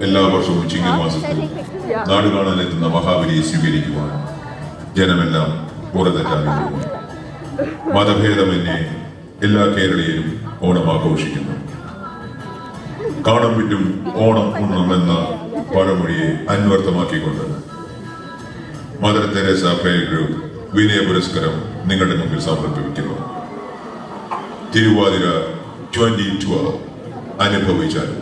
എല്ലാ വർഷവും ചിങ്ങമാസത്തിൽ നാട് കാണാനെത്തുന്ന മഹാബലിയെ സ്വീകരിക്കുവാൻ ജനമെല്ലാം പുറത്തെത്താറുണ്ട്. മതഭേദമന്യേ എല്ലാ കേരളീയരും ഓണം ആഘോഷിക്കുന്നു. കാണം വിട്ടും ഓണം ഉണ്ണമെന്ന പഴമൊഴിയെ അന്വർത്ഥമാക്കിക്കൊണ്ട് മദർ തെരേസ പ്രയർ ഗ്രൂപ്പ് വിനയ പുരസ്കാരം നിങ്ങളുടെ മുമ്പിൽ സമർപ്പിക്കുന്നു. തിരുവാതിര 2012 അനുഭവിച്ചാലും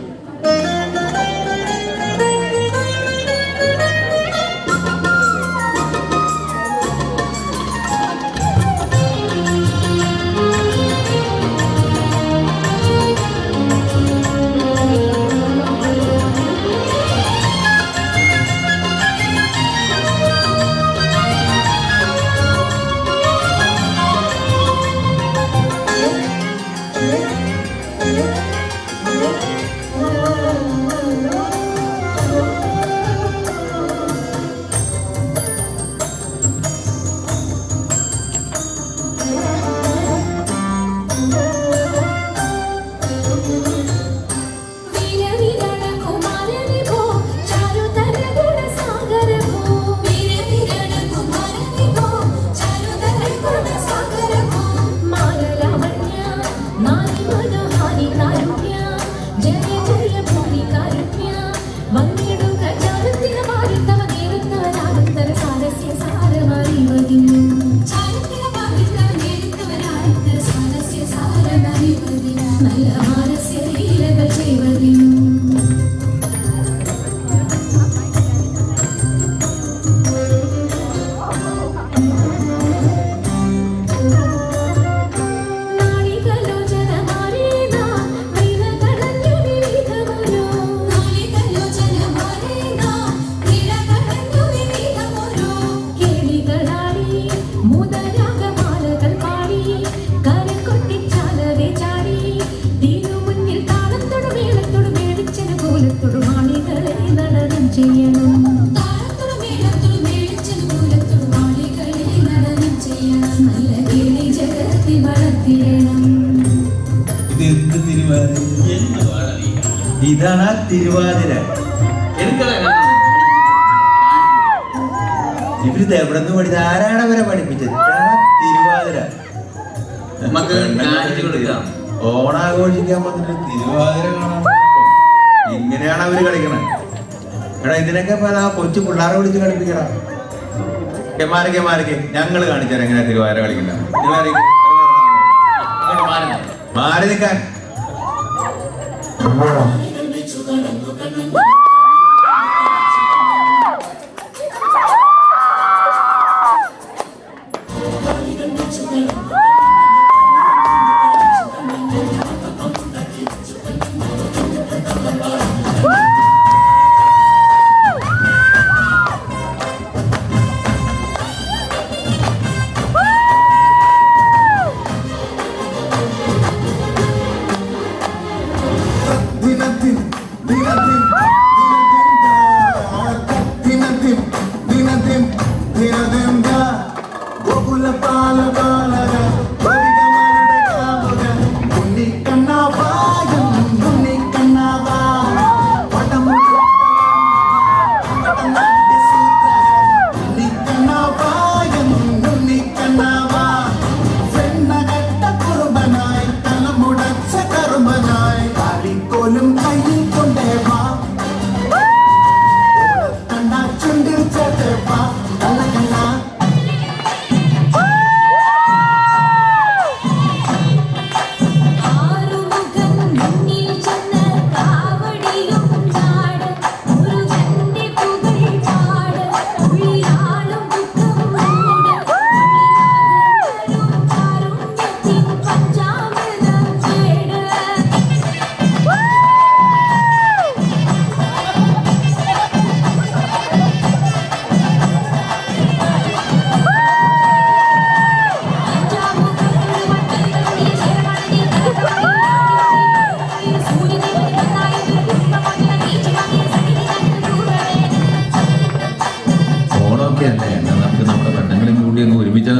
ഇതാണ് തിരുവാതിര. ഇവരിത് എവിടെ നിന്ന് പഠിച്ചത്? ആരാണ് അവരെ പഠിപ്പിച്ചത്? തിരുവാതിര. ഓണാഘോഷിക്കാൻ വന്നിട്ട് തിരുവാതിര കാണാൻ ഇങ്ങനെയാണ് അവര് കളിക്കണത്. എടാ ഇതിനൊക്കെ കൊച്ചു പിള്ളേരെ വിളിച്ച് കളിപ്പിക്കണം. കെമാരക്കെ ഞങ്ങള് കാണിച്ചാൽ എങ്ങനെയാ തിരുവാതിര കളിക്കണ്ട. മാറി നിൽക്കാൻ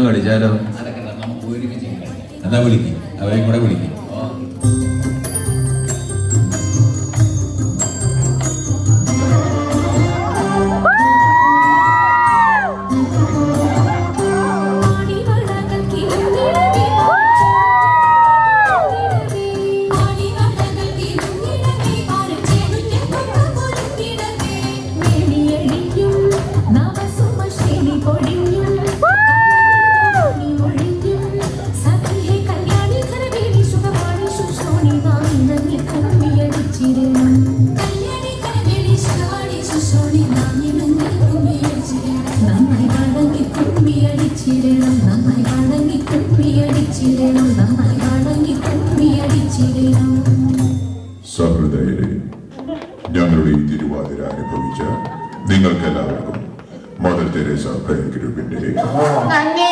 കളിച്ചാലോ? എന്നാ വിളിക്കും, അവരെയും കൂടെ വിളിക്കും. ഞങ്ങളുടെ ഈ തിരുവാതിര അനുഭവിച്ച നിങ്ങൾക്കെല്ലാവർക്കും മദർ തെരേസ ഭയൻ ഗ്രൂപ്പിന്റെ നന്ദി